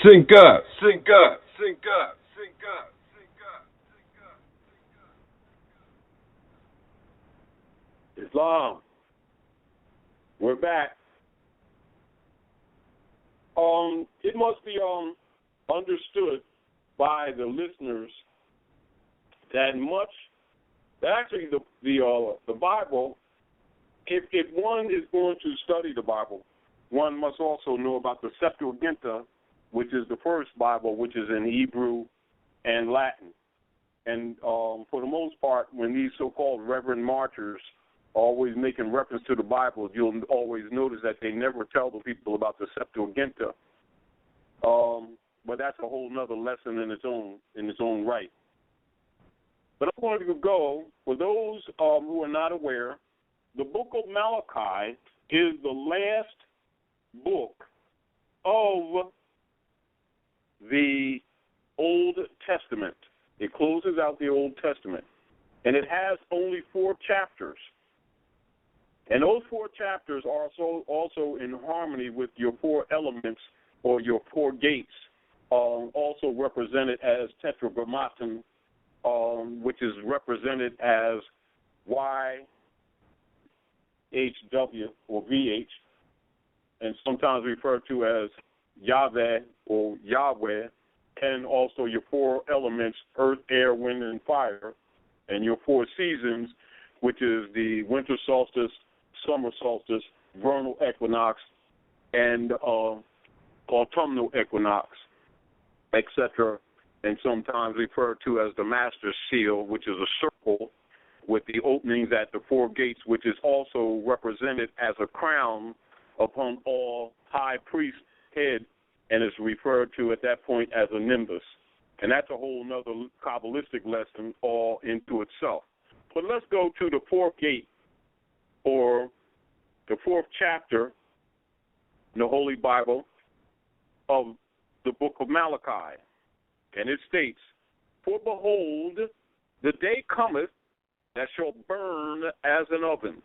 Sync up. Sync up. Sync up. Sync up. Sync up. Sync up. Islam. We're back. It must be understood by the listeners that actually the Bible, if one is going to study the Bible, one must also know about the Septuagint, which is the first Bible, which is in Hebrew and Latin. And for the most part, when these so-called reverend martyrs are always making reference to the Bible, you'll always notice that they never tell the people about the Septuagint. But that's a whole nother lesson in its own right. But I'm going to go, for those who are not aware, the book of Malachi is the last book of the Old Testament. It closes out the Old Testament. And it has only 4 chapters. And those 4 chapters are also in harmony with your 4 elements or your 4 gates, also represented as tetragrammaton, which is represented as YHW or VH, and sometimes referred to as Yahweh or Yahweh, and also your 4 elements, earth, air, wind, and fire, and your 4 seasons, which is the winter solstice, summer solstice, vernal equinox, and autumnal equinox, etc., and sometimes referred to as the master seal, which is a circle with the openings at the 4 gates, which is also represented as a crown upon all high priest's head, and is referred to at that point as a nimbus. And that's a whole nother Kabbalistic lesson all into itself. But let's go to the 4th gate, or the 4th chapter in the Holy Bible of the book of Malachi. And it states, "For behold, the day cometh that shall burn as an oven,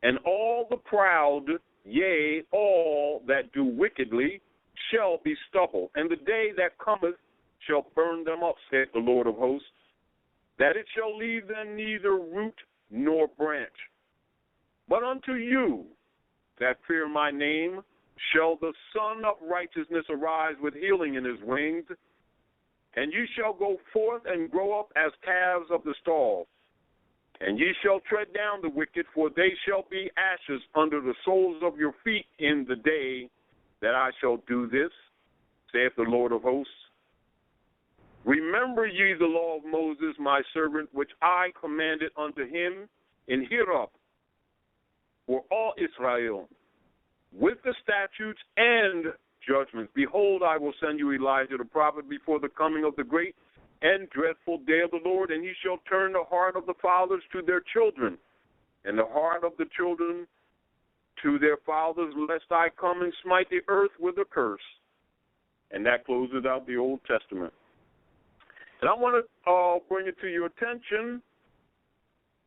and all the proud, yea, all that do wickedly, shall be stubble. And the day that cometh shall burn them up, saith the Lord of hosts, that it shall leave them neither root nor branch. But unto you that fear my name shall the Son of Righteousness arise with healing in his wings, and ye shall go forth and grow up as calves of the stall. And ye shall tread down the wicked, for they shall be ashes under the soles of your feet in the day that I shall do this, saith the Lord of hosts. Remember ye the law of Moses, my servant, which I commanded unto him in Hirab for all Israel, with the statutes and judgments. Behold, I will send you Elijah the prophet before the coming of the great and dreadful day of the Lord, and he shall turn the heart of the fathers to their children, and the heart of the children to their fathers, lest I come and smite the earth with a curse." And that closes out the Old Testament. And I want to bring it to your attention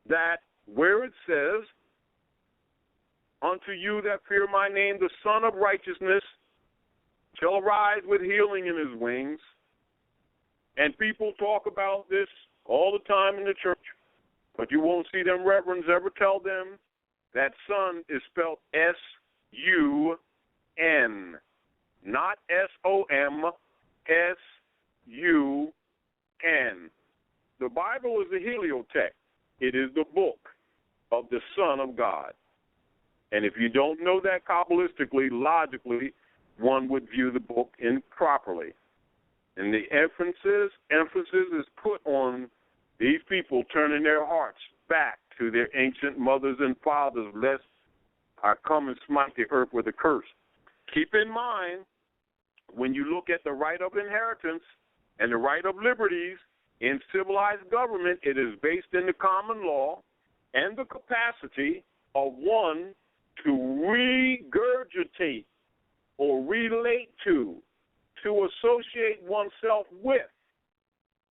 that where it says, "Unto you that fear my name, the Son of Righteousness shall arise with healing in his wings." And people talk about this all the time in the church, but you won't see them reverends ever tell them that son is spelled S-U-N, not S-O-M, S-U-N. The Bible is the heliotext. It is the book of the Son of God. And if you don't know that Kabbalistically, logically, one would view the book improperly. And the emphasis is put on these people turning their hearts back to their ancient mothers and fathers, lest I come and smite the earth with a curse. Keep in mind, when you look at the right of inheritance and the right of liberties in civilized government, it is based in the common law and the capacity of one to regurgitate or relate to associate oneself with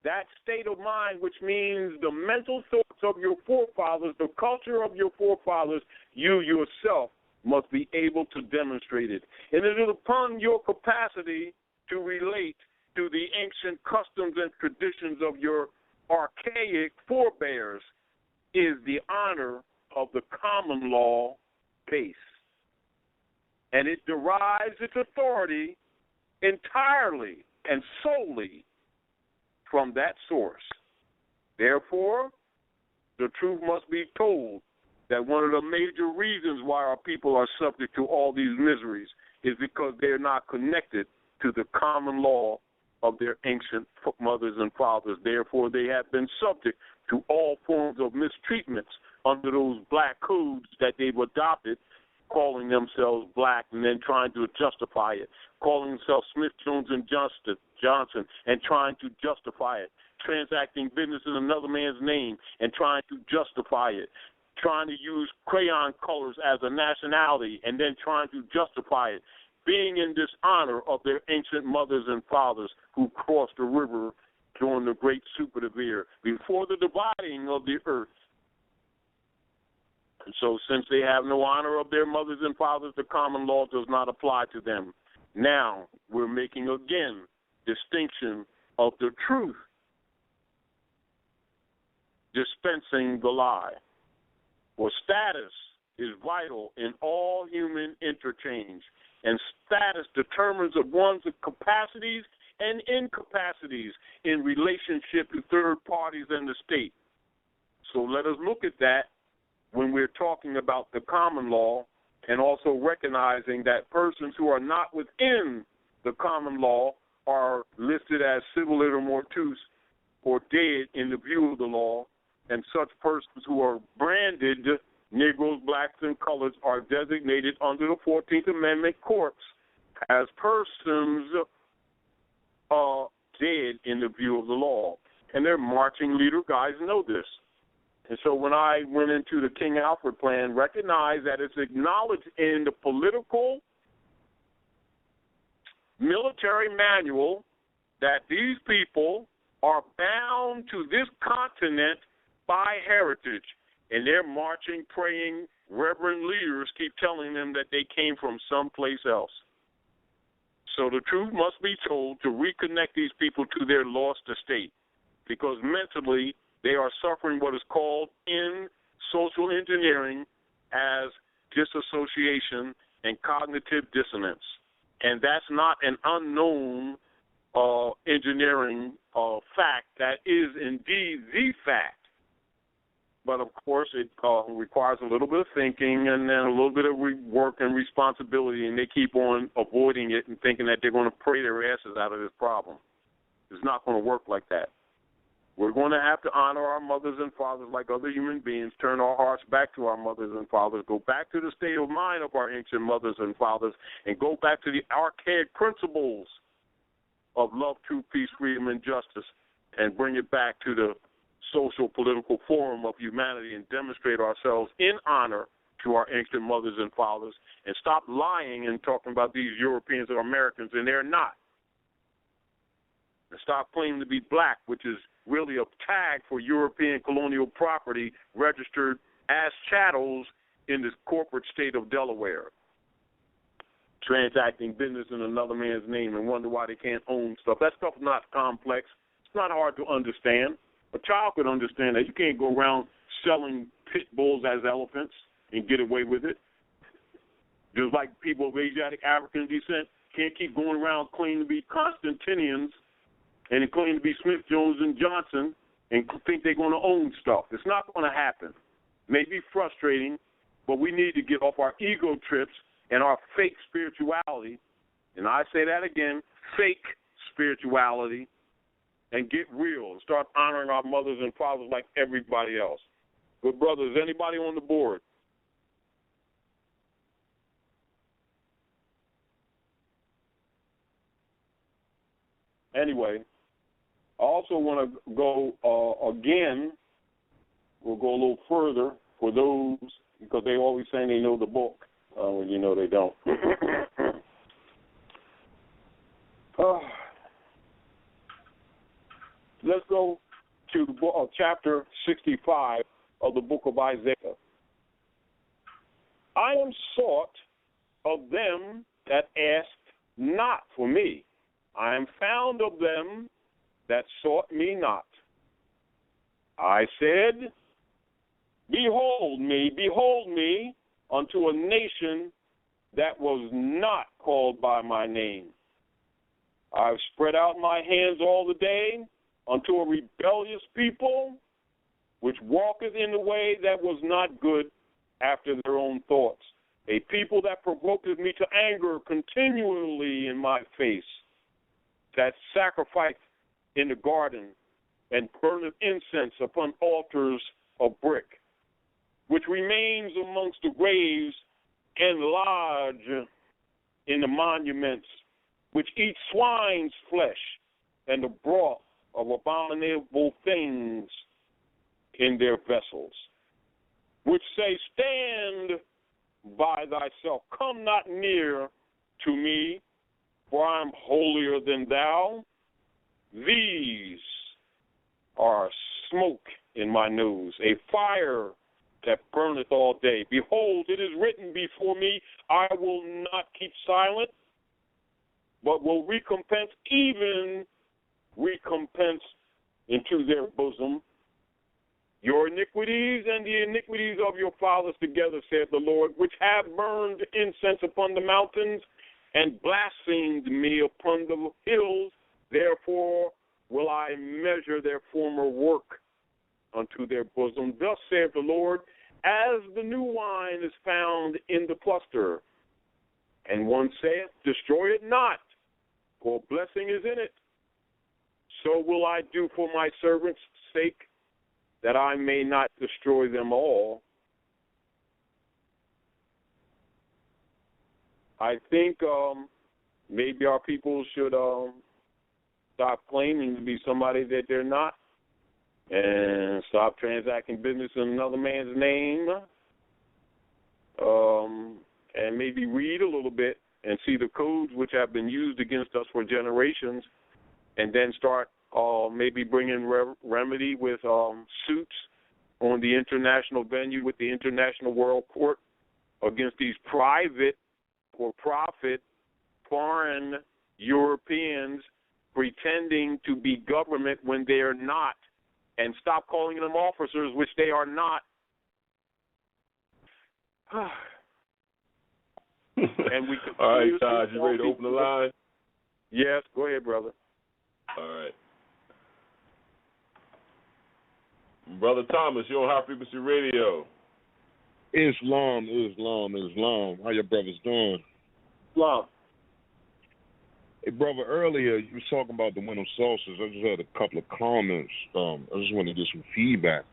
that state of mind, which means the mental thoughts of your forefathers, the culture of your forefathers, you yourself must be able to demonstrate it. And it is upon your capacity to relate to the ancient customs and traditions of your archaic forebears is the honor of the common law base. And it derives its authority entirely and solely from that source. Therefore, the truth must be told that one of the major reasons why our people are subject to all these miseries is because they are not connected to the common law of their ancient mothers and fathers. Therefore, they have been subject to all forms of mistreatments under those black codes that they've adopted, calling themselves black and then trying to justify it, calling themselves Smith, Jones, and Johnson and trying to justify it, transacting business in another man's name and trying to justify it, trying to use crayon colors as a nationality and then trying to justify it, being in dishonor of their ancient mothers and fathers who crossed the river during the great Superdivere before the dividing of the earth. And so since they have no honor of their mothers and fathers, the common law does not apply to them. Now we're making again distinction of the truth, dispensing the lie. For status is vital in all human interchange, and status determines of one's capacities and incapacities in relationship to third parties and the state. So let us look at that when we're talking about the common law, and also recognizing that persons who are not within the common law are listed as civil iter mortuus, or dead in the view of the law, and such persons who are branded Negroes, blacks, and colors are designated under the 14th Amendment courts as persons dead in the view of the law. And their marching leader guys know this. And so when I went into the King Alfred plan, recognize that it's acknowledged in the political military manual that these people are bound to this continent by heritage. And their marching, praying, reverend leaders keep telling them that they came from someplace else. So the truth must be told to reconnect these people to their lost estate, because mentally they are suffering what is called in social engineering as disassociation and cognitive dissonance. And that's not an unknown engineering fact. That is indeed the fact. But, of course, it requires a little bit of thinking and then a little bit of work and responsibility, and they keep on avoiding it and thinking that they're going to pray their asses out of this problem. It's not going to work like that. We're going to have to honor our mothers and fathers like other human beings, turn our hearts back to our mothers and fathers, go back to the state of mind of our ancient mothers and fathers, and go back to the archaic principles of love, truth, peace, freedom, and justice, and bring it back to the social political forum of humanity and demonstrate ourselves in honor to our ancient mothers and fathers, and stop lying and talking about these Europeans or Americans, and they're not. And stop claiming to be black, which is really a tag for European colonial property registered as chattels in this corporate state of Delaware, transacting business in another man's name and wonder why they can't own stuff. That stuff's not complex. It's not hard to understand. A child could understand that. You can't go around selling pit bulls as elephants and get away with it. Just like people of Asiatic African descent can't keep going around claiming to be Constantinians and claim to be Smith, Jones, and Johnson and think they're going to own stuff. It's not going to happen. It may be frustrating, but we need to get off our ego trips and our fake spirituality, and I say that again, fake spirituality, and get real and start honoring our mothers and fathers like everybody else. Good brothers, anybody on the board? Anyway, I also want to go again, we'll go a little further for those, because they always saying they know the book, when you know they don't. Let's go to the book, chapter 65 of the book of Isaiah. I am sought of them that ask not for me. I am found of them that sought me not. I said, behold me, unto a nation that was not called by my name. I've spread out my hands all the day unto a rebellious people, which walketh in the way that was not good after their own thoughts. A people that provoketh me to anger continually in my face, that sacrifice in the garden and burneth incense upon altars of brick, which remains amongst the graves and lodge in the monuments, which eat swine's flesh and the broth of abominable things in their vessels, which say, stand by thyself, come not near to me, for I am holier than thou. These are smoke in my nose, a fire that burneth all day. Behold, it is written before me, I will not keep silent, but will recompense, even recompense into their bosom your iniquities and the iniquities of your fathers together, saith the Lord, which have burned incense upon the mountains and blasphemed me upon the hills. Therefore will I measure their former work unto their bosom. Thus saith the Lord, as the new wine is found in the cluster, and one saith, destroy it not, for blessing is in it. So will I do for my servants' sake, that I may not destroy them all. I think maybe our people should stop claiming to be somebody that they're not, and stop transacting business in another man's name, and maybe read a little bit and see the codes which have been used against us for generations, and then start maybe bringing remedy with suits on the international venue with the International World Court against these private or profit foreign Europeans pretending to be government when they are not, and stop calling them officers, which they are not. And we all right, Taj, you ready to open the line? Yes, go ahead, brother. All right. Brother Thomas, you're on High Frequency Radio. Islam. How your brothers doing? Islam. Hey, brother, earlier you were talking about the winter solstice. I just had a couple of comments. I just want to get some feedback.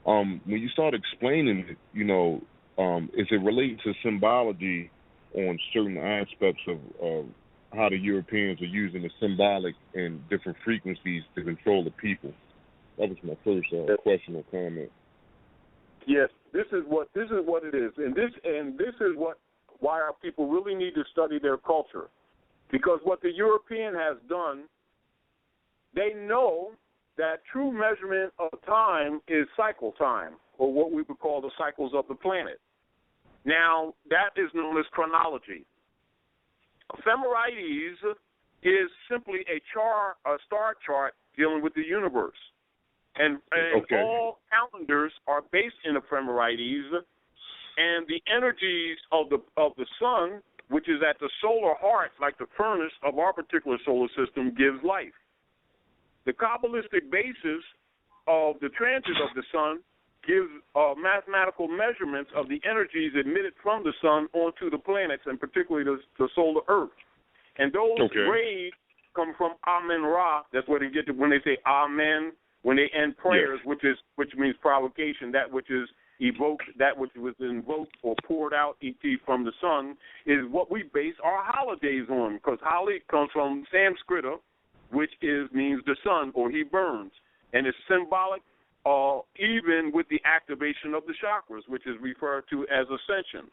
When you start explaining it, is it related to symbology on certain aspects of how the Europeans are using the symbolic and different frequencies to control the people? That was my first question or comment. Yes, this is what it is, and this is why our people really need to study their culture, because what the European has done, they know that true measurement of time is cycle time, or what we would call the cycles of the planet. Now, that is known as chronology. Ephemerides is simply a star chart dealing with the universe. And okay. All calendars are based in ephemerides, and the energies of the sun, which is at the solar heart, like the furnace of our particular solar system, gives life. The Kabbalistic basis of the transit of the sun gives mathematical measurements of the energies emitted from the sun onto the planets, and particularly the solar Earth. And those rays come from Amen-Ra. That's where they get to when they say Amen, when they end prayers, yes. which means provocation, that which is evoked, that which was invoked or poured out, e.t. from the sun, is what we base our holidays on, because Holi comes from Sanskrit, which means the sun, or he burns, and it's symbolic even with the activation of the chakras, which is referred to as ascension,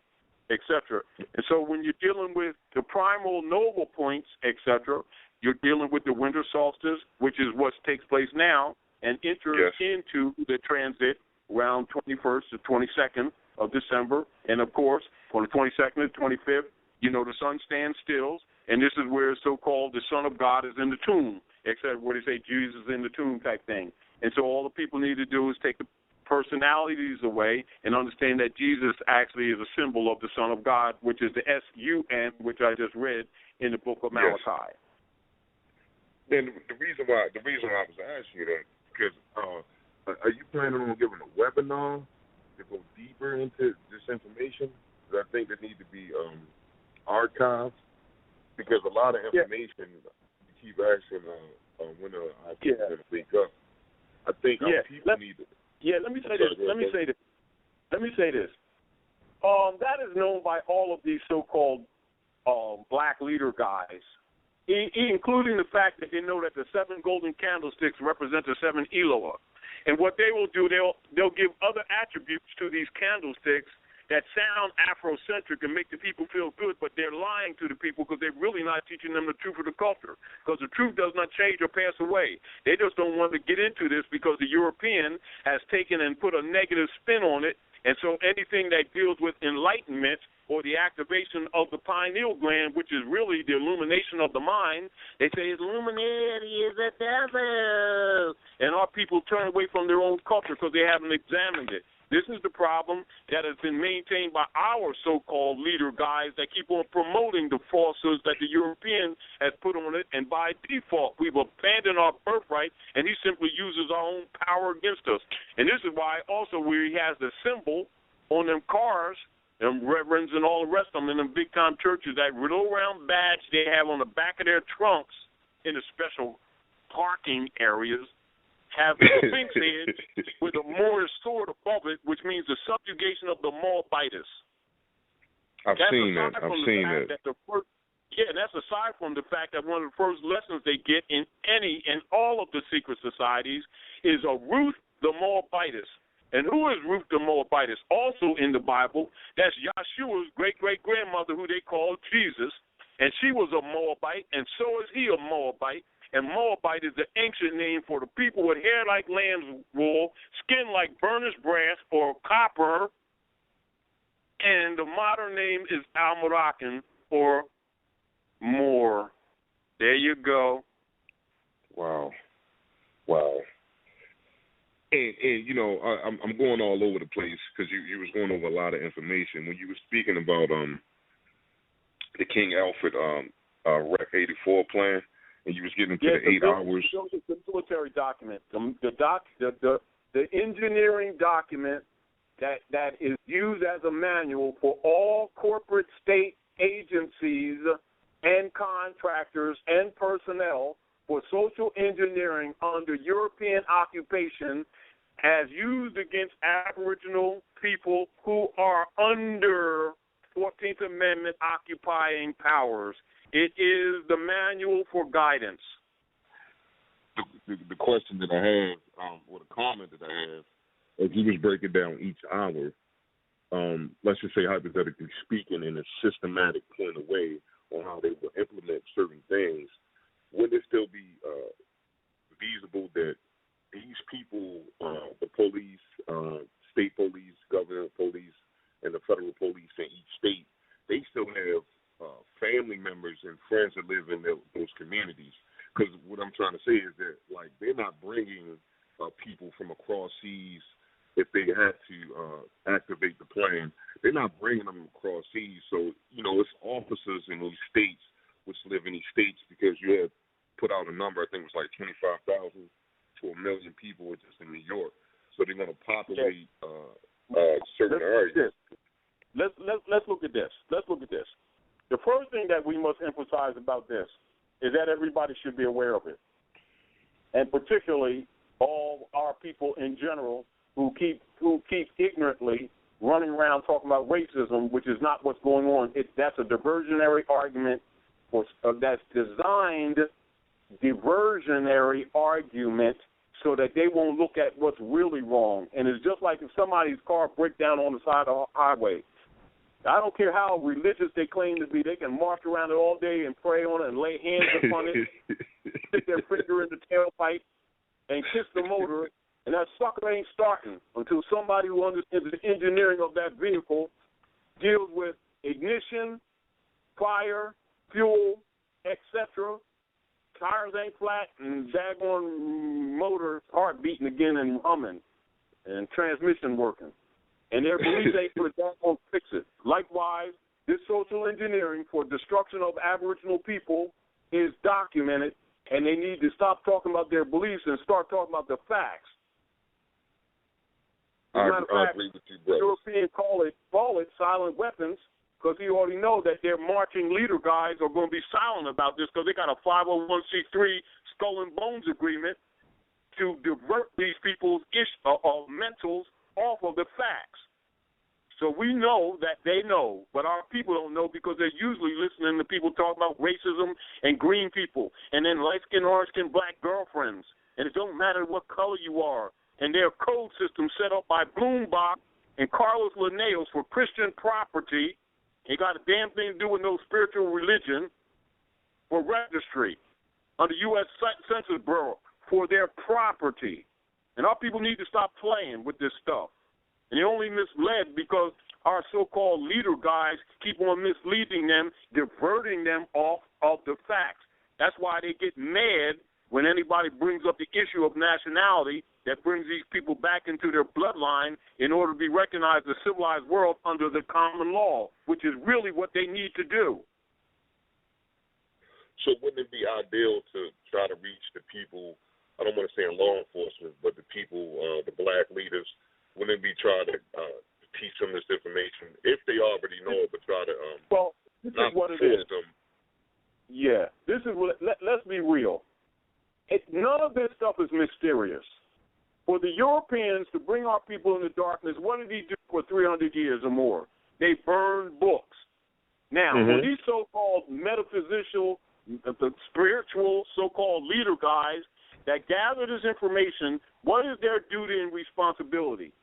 etc. And so when you're dealing with the primal noble points, etc., you're dealing with the winter solstice, which is what takes place now, and enters into the transit around 21st to 22nd of December. And, of course, on the 22nd to 25th, the sun stands still, And this is where so-called the Son of God is in the tomb, except where they say Jesus is in the tomb type thing. And so all the people need to do is take the personalities away and understand that Jesus actually is a symbol of the Son of God, which is the S-U-N, which I just read in the book of Malachi. Yes. And the reason why I was asking you that, because are you planning on giving a webinar to go deeper into this information? Because I think it needs to be archived, because a lot of information you keep asking when I keep going to think up. I think people need to. Yeah, let me say this. Let me say this. That is known by all of these so-called black leader guys, including the fact that they know that the 7 golden candlesticks represent the 7 Eloah. And what they will do, they'll give other attributes to these candlesticks that sound Afrocentric and make the people feel good, but they're lying to the people because they're really not teaching them the truth of the culture, because the truth does not change or pass away. They just don't want to get into this because the European has taken and put a negative spin on it, and so anything that deals with enlightenment or the activation of the pineal gland, which is really the illumination of the mind, they say Illuminati is the devil, and our people turn away from their own culture because they haven't examined it. This is the problem that has been maintained by our so-called leader guys that keep on promoting the falsehoods that the European has put on it, and by default, we've abandoned our birthright, and he simply uses our own power against us. And this is why also where he has the symbol on them cars, them reverends and all the rest of them in them big-time churches, that little round badge they have on the back of their trunks in the special parking areas, have a sphinx head with a Moorish sword above it, which means the subjugation of the Moabites. I've seen that. That's aside from the fact that one of the first lessons they get in all of the secret societies is a Ruth the Moabitess. And who is Ruth the Moabitess? Also in the Bible, that's Yahshua's great-great-grandmother, who they call Jesus. And she was a Moabite, and so is he a Moabite. And Moabite is the ancient name for the people with hair like lamb's wool, skin like burnished brass or copper, and the modern name is Al-Moroccan or Moor. There you go. Wow. And you know, I'm going all over the place because you was going over a lot of information. When you were speaking about the King Alfred Rec 84 plan, and you was getting into the 8 hours. The military document, the engineering document that is used as a manual for all corporate state agencies and contractors and personnel for social engineering under European occupation, as used against Aboriginal people who are under 14th Amendment occupying powers. It is the manual for guidance. The question that I have, or the comment that I have, as you was breaking down each hour, let's just say hypothetically speaking, in a systematic point of way on how they will implement certain things, would it still be feasible that these people, the police, state police, government police, and the federal police in each state, they still have family members and friends that live in those communities? Because what I'm trying to say is that, like, they're not bringing people from across seas if they had to activate the plan. They're not bringing them across seas. So, you know, it's officers in those states which live in these states, because you had put out a number, I think it was like 25,000 to 1 million people just in New York. So they're going to populate certain areas. Let's look at this. The first thing that we must emphasize about this is that everybody should be aware of it, and particularly all our people in general who keep ignorantly running around talking about racism, which is not what's going on. That's a diversionary argument, that's designed diversionary argument so that they won't look at what's really wrong. And it's just like if somebody's car breaks down on the side of the highway. I don't care how religious they claim to be. They can march around it all day and pray on it and lay hands upon it, stick their finger in the tailpipe and kiss the motor, and that sucker ain't starting until somebody who understands the engineering of that vehicle deals with ignition, fire, fuel, etc. Tires ain't flat, and daggone motor heart beating again and humming, and transmission working. And their belief ain't for daggone fix it. Likewise, this social engineering for destruction of Aboriginal people is documented, and they need to stop talking about their beliefs and start talking about the facts. As a matter of fact, agree with you, brother. Europeans call it silent weapons, because you already know that their marching leader guys are going to be silent about this because they got a 501c3 skull and bones agreement to divert these people's mentals off of the facts. So we know that they know, but our people don't know because they're usually listening to people talk about racism and green people and then light-skinned, orange-skinned black girlfriends. And it don't matter what color you are. And their code system set up by Bloomberg and Carlos Linnaeus for Christian property. It got a damn thing to do with no spiritual religion for registry under U.S. Census Bureau for their property. And our people need to stop playing with this stuff. And they're only misled because our so-called leader guys keep on misleading them, diverting them off of the facts. That's why they get mad when anybody brings up the issue of nationality that brings these people back into their bloodline in order to be recognized as a civilized world under the common law, which is really what they need to do. So wouldn't it be ideal to try to reach the people, I don't want to say in law enforcement, but the people, the black leaders, wouldn't it be try to teach them this information, if they already know it, but try to well, this is what it is. Them. Yeah, this is what, let's be real. None of this stuff is mysterious. For the Europeans to bring our people into darkness, what did he do for 300 years or more? They burned books. Now, for these so-called metaphysical, the spiritual so-called leader guys that gather this information, what is their duty and responsibility?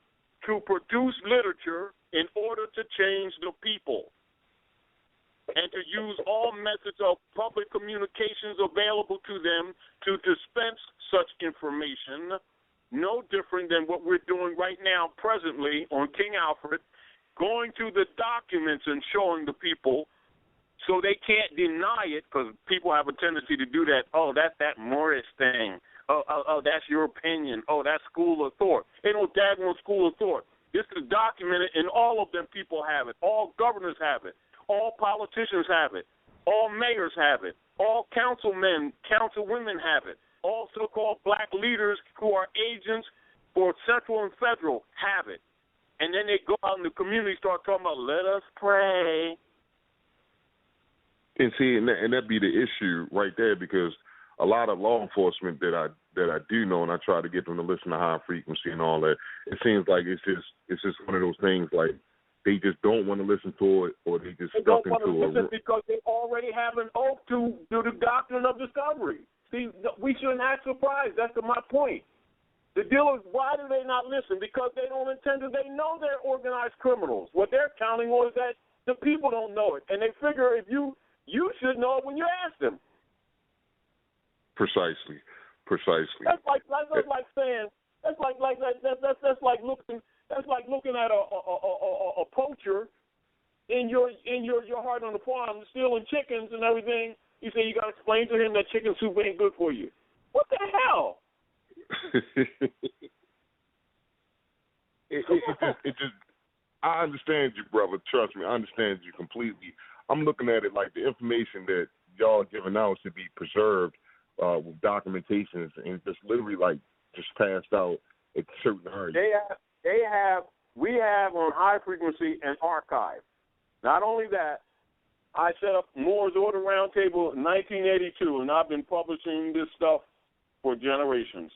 To produce literature in order to change the people and to use all methods of public communications available to them to dispense such information, no different than what we're doing right now presently on King Alfred, going through the documents and showing the people so they can't deny it, because people have a tendency to do that. Oh, that's that Morris thing. Oh, that's your opinion. Oh, that's school of thought. Ain't no daggone school of thought. This is documented, and all of them people have it. All governors have it. All politicians have it. All mayors have it. All councilmen, councilwomen have it. All so-called black leaders who are agents for central and federal have it. And then they go out in the community and start talking about, let us pray. And see, and that'd be the issue right there, because a lot of law enforcement that I do know, and I try to get them to listen to high frequency and all that, it seems like it's just one of those things like they just don't want to listen to it, or they just stuck into it because they already have an oath to do the doctrine of discovery. See, we shouldn't act surprised. That's my point. The deal is, why do they not listen? Because they don't intend to. They know they're organized criminals. What they're counting on is that the people don't know it, and they figure if you should know it when you ask them. Precisely. That's like saying that's like looking at a poacher in your heart on the farm stealing chickens and everything. You say you got to explain to him that chicken soup ain't good for you. What the hell? it just I understand you, brother. Trust me, I understand you completely. I'm looking at it like the information that y'all giving out should be preserved with documentations and just literally like just passed out at certain areas. We have on High Frequency an archive. Not only that, I set up Moore's Order Roundtable in 1982, and I've been publishing this stuff for generations.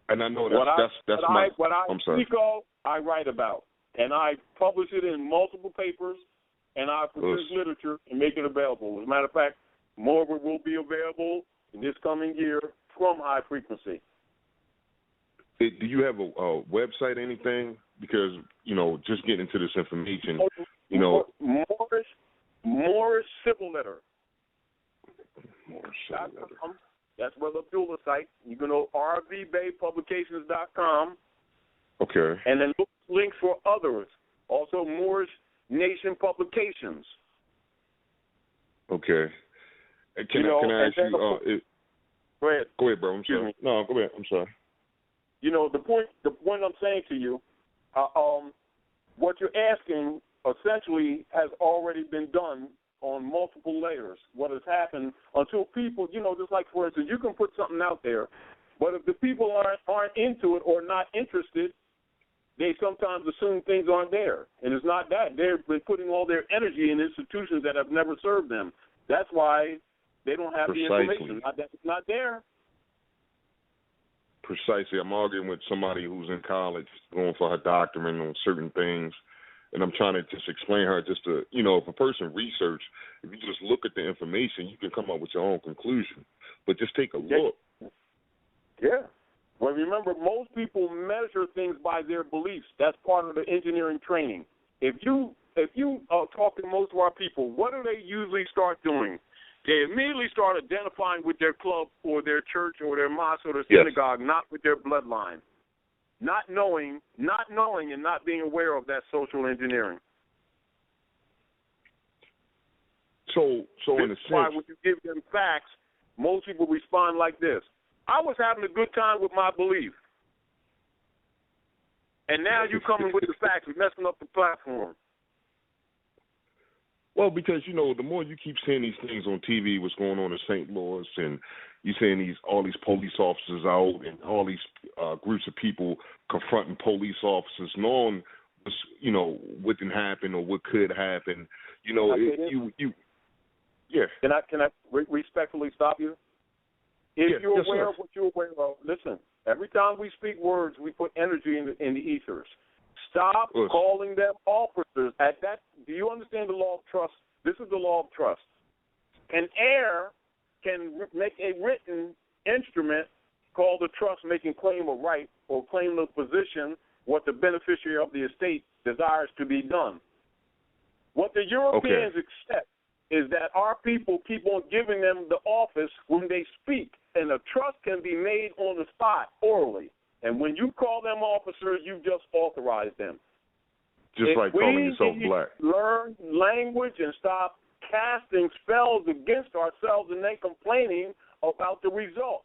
And I know I'm sorry. Speak of, I write about, and I publish it in multiple papers, and I produce literature and make it available. As a matter of fact, more of it will be available in this coming year from High Frequency. Do you have a website or anything? Because, just getting into this information, Morris Civil Letter. Morris Civil Letter. That's where the Abdullah site. You can go rvbaypublications.com. Okay. And then look links for others. Also, Moorish Nation Publications. Okay. Can I ask you? Go ahead. Go ahead, bro. I'm sorry. No, go ahead. I'm sorry. The point I'm saying to you, what you're asking essentially has already been done on multiple layers. What has happened until people, just like, for instance, you can put something out there, but if the people aren't into it or not interested, they sometimes assume things aren't there. And it's not that. They've been putting all their energy in institutions that have never served them. That's why they don't have the information. Not that it's not there. Precisely. I'm arguing with somebody who's in college going for her doctorate on certain things, and I'm trying to just explain her just to, if a person research, if you just look at the information, you can come up with your own conclusion. But just take a look. Yeah. Well, remember, most people measure things by their beliefs. That's part of the engineering training. If you talk to most of our people, what do they usually start doing? They immediately start identifying with their club or their church or their mosque or their synagogue, not with their bloodline. Not knowing and not being aware of that social engineering. So in a sense, why when you give them facts, most people respond like this. I was having a good time with my belief. And now you coming with the facts and messing up the platform. Well, because, the more you keep seeing these things on TV, what's going on in St. Louis, and you're seeing all these police officers out and all these groups of people confronting police officers, knowing, what can happen or what could happen. Yeah. Can I respectfully stop you? If you're aware of what you're aware of, listen, every time we speak words, we put energy in the ethers. Stop calling them officers. Do you understand the law of trust? This is the law of trust. An heir can make a written instrument called a trust, making claim of right or claim of position, what the beneficiary of the estate desires to be done. What the Europeans accept is that our people keep on giving them the office when they speak, and a trust can be made on the spot orally. And when you call them officers, you just authorize them. Just like calling yourself black. Learn language and stop casting spells against ourselves and then complaining about the result.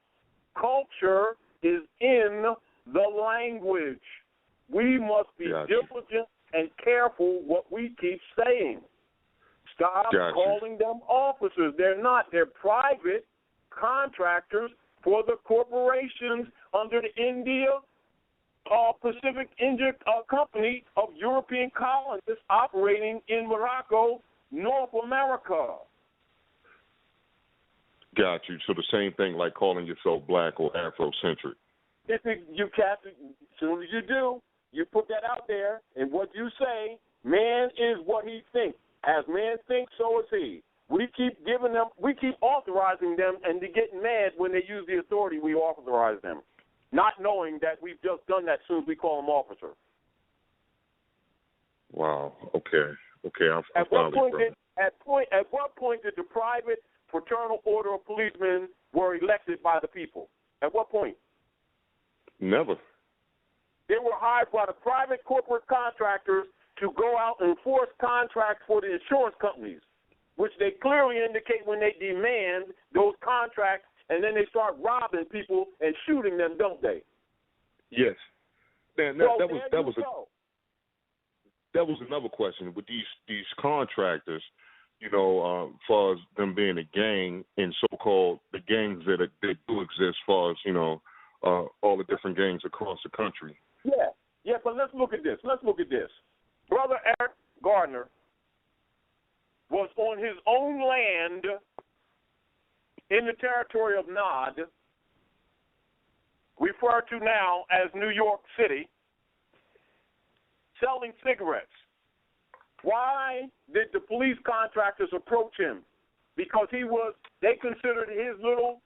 Culture is in the language. We must be diligent and careful what we keep saying. Stop calling them officers. They're not. They're private contractors for the corporations under the India Pacific India Company of European colonists operating in Morocco, North America. Got you. So the same thing like calling yourself black or Afrocentric. As soon as you do, you put that out there, and what you say, man is what he thinks. As man thinks, so is he. We keep authorizing them, and they get mad when they use the authority we authorize them, not knowing that we've just done that as soon as we call them officer. Wow. Okay. At what point did the private fraternal order of policemen were elected by the people? At what point? Never. They were hired by the private corporate contractors to go out and enforce contracts for the insurance companies, which they clearly indicate when they demand those contracts, and then they start robbing people and shooting them, don't they? Yes. Man, that was another question with these contractors. As far as them being a gang and so-called the gangs that do exist, as far as all the different gangs across the country. Yeah. But let's look at this. Brother Eric Gardner was on his own land in the territory of Nod, referred to now as New York City, selling cigarettes. Why did the police contractors approach him? Because they considered his little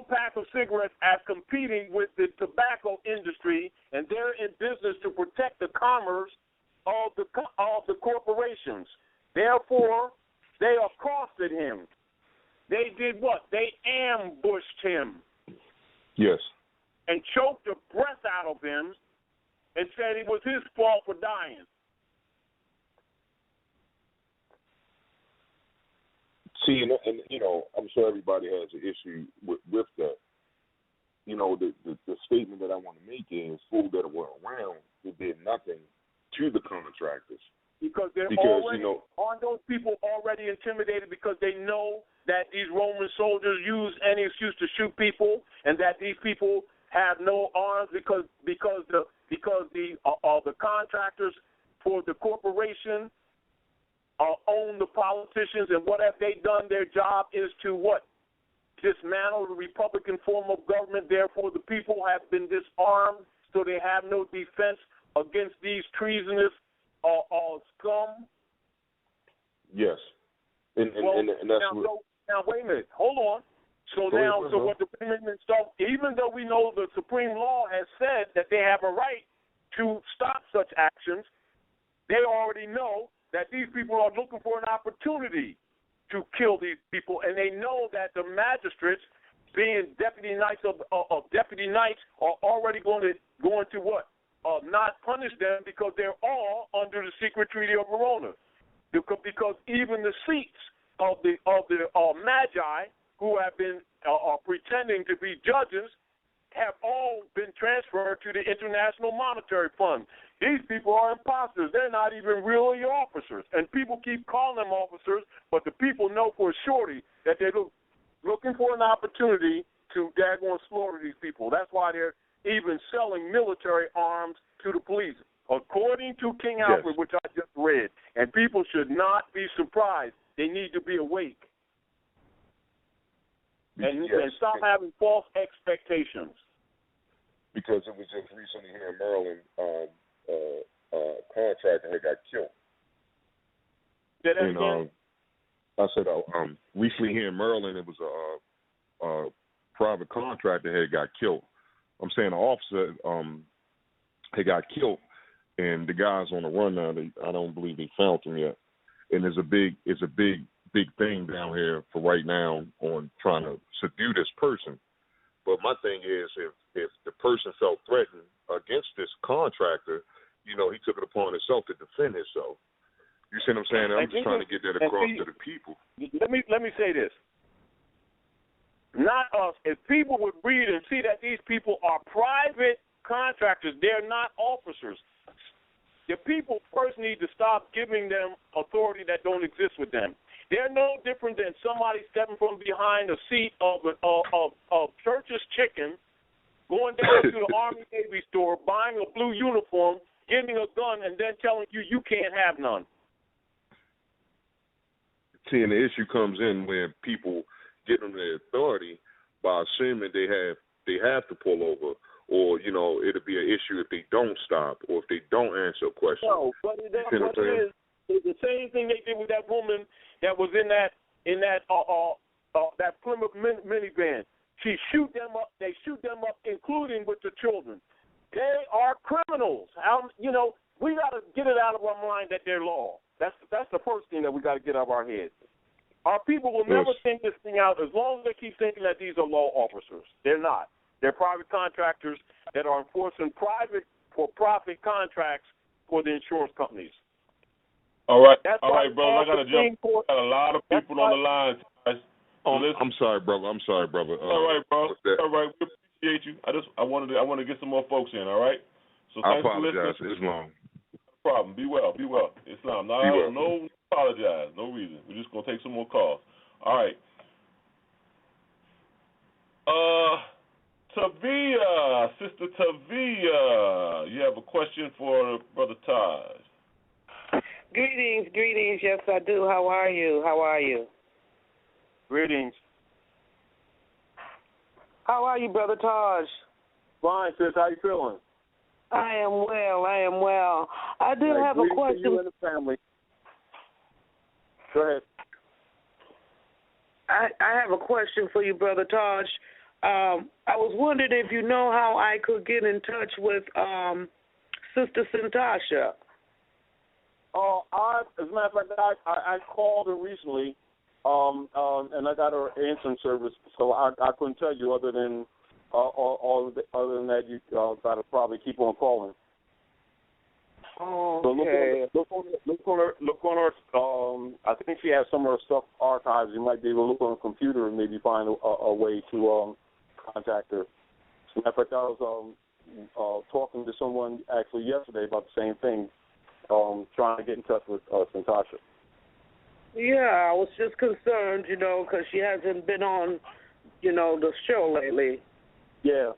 pack of cigarettes as competing with the tobacco industry, and they're in business to protect the commerce of the corporations. Therefore, they accosted him. They did what? They ambushed him. Yes. And choked the breath out of him and said it was his fault for dying. See, and you know, I'm sure everybody has an issue with that. You know, the statement that I want to make is fools that were around who did nothing to the contractors. Because you know, aren't those people already intimidated because they know that these Roman soldiers use any excuse to shoot people, and that these people have no arms because the contractors for the corporation own the politicians, and what have they done? Their job is to what? Dismantle the Republican form of government. Therefore, the people have been disarmed, so they have no defense against these treasonous scum. Yes, and that's now wait a minute, hold on. So what the amendment stuff, even though we know the Supreme Law has said that they have a right to stop such actions, they already know that these people are looking for an opportunity to kill these people, and they know that the magistrates, being deputy knights of deputy knights, are already going to what? Not punish them because they're all under the secret treaty of Verona. Because even the seats of the magi who have been pretending to be judges have all been transferred to the International Monetary Fund. These people are imposters. They're not even really officers. And people keep calling them officers, but the people know for surety that they're looking for an opportunity to daggone slaughter these people. That's why they're even selling military arms to the police, according to King Alfred, which I just read. And people should not be surprised. They need to be awake. And stop having false expectations. Because it was just recently here in Maryland, contractor had got killed. I said, recently here in Maryland, it was a private contractor had got killed. I'm saying an officer had got killed, and the guy's on the run now. I don't believe they found him yet. And it's a big thing down here for right now on trying to subdue this person. But my thing is, if the person felt threatened against this contractor, you know, he took it upon himself to defend himself. You see what I'm saying? I'm just trying to get that across to the people. Let me say this. Not us. If people would read and see that these people are private contractors, they're not officers. The people first need to stop giving them authority that don't exist with them. They're no different than somebody stepping from behind a seat of Church's Chicken, going down to the Army Navy store, buying a blue uniform, getting a gun, and then telling you can't have none. See, and the issue comes in when people get them their authority by assuming they have to pull over, or you know it'll be an issue if they don't stop or if they don't answer a question. No, but it's the same thing they did with that woman that was in that Plymouth minivan. They shoot them up, including with the children. They are criminals. We got to get it out of our mind that they're law. That's the first thing that we got to get out of our heads. Our people will never think this thing out as long as they keep thinking that these are law officers. They're not. They're private contractors that are enforcing for-profit contracts for the insurance companies. All right, brother. I got to jump. Got a lot of people on the line. I'm sorry, brother. All right, bro. All right, we appreciate you. I want to get some more folks in. All right. So I thanks apologize for for Islam. No problem. Be well. Islam. No apologize. No reason. We're just gonna take some more calls. All right. Tavia, Sister Tavia, you have a question for Brother Taj. Greetings. Yes, I do. How are you? Greetings. How are you, Brother Taj? Fine, sis. How you feeling? I am well. I do have a question. To you and the family. Go ahead. I have a question for you, Brother Taj. I was wondering if you know how I could get in touch with Sister Santasha. As a matter of fact, I called her recently, and I got her answering service, so I couldn't tell you other than other than that you got to probably keep on calling. Oh, So okay. look on her. I think she has some of her stuff archived. You might be able to look on a computer and maybe find a way to contact her. As a matter of fact, I was talking to someone actually yesterday about the same thing, trying to get in touch with Natasha. Yeah, I was just concerned, because she hasn't been on, the show lately. Yeah.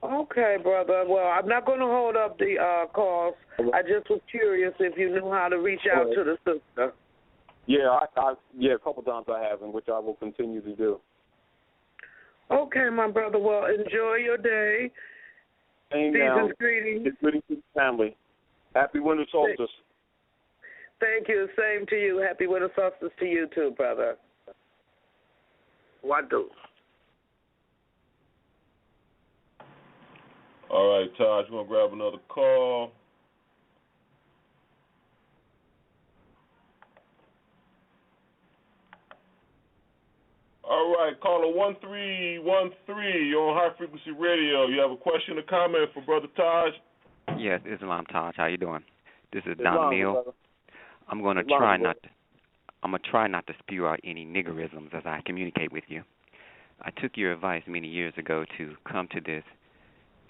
Okay, brother. Well, I'm not going to hold up the calls. I just was curious if you knew how to reach out to the sister. Yeah, a couple times I have, and which I will continue to do. Okay, my brother. Well, enjoy your day. Season's greetings. It's greetings to the family. Happy winter solstice. Thank you. Same to you. Happy winter solstice to you too, brother. Wadu. All right, Taj, you want to grab another call? All right, caller 1313, you're on High Frequency Radio. You have a question or comment for Brother Taj? Yes, Islam Taj. How you doing? This is Don Mill. I'm going to try not to spew out any niggerisms as I communicate with you. I took your advice many years ago to come to this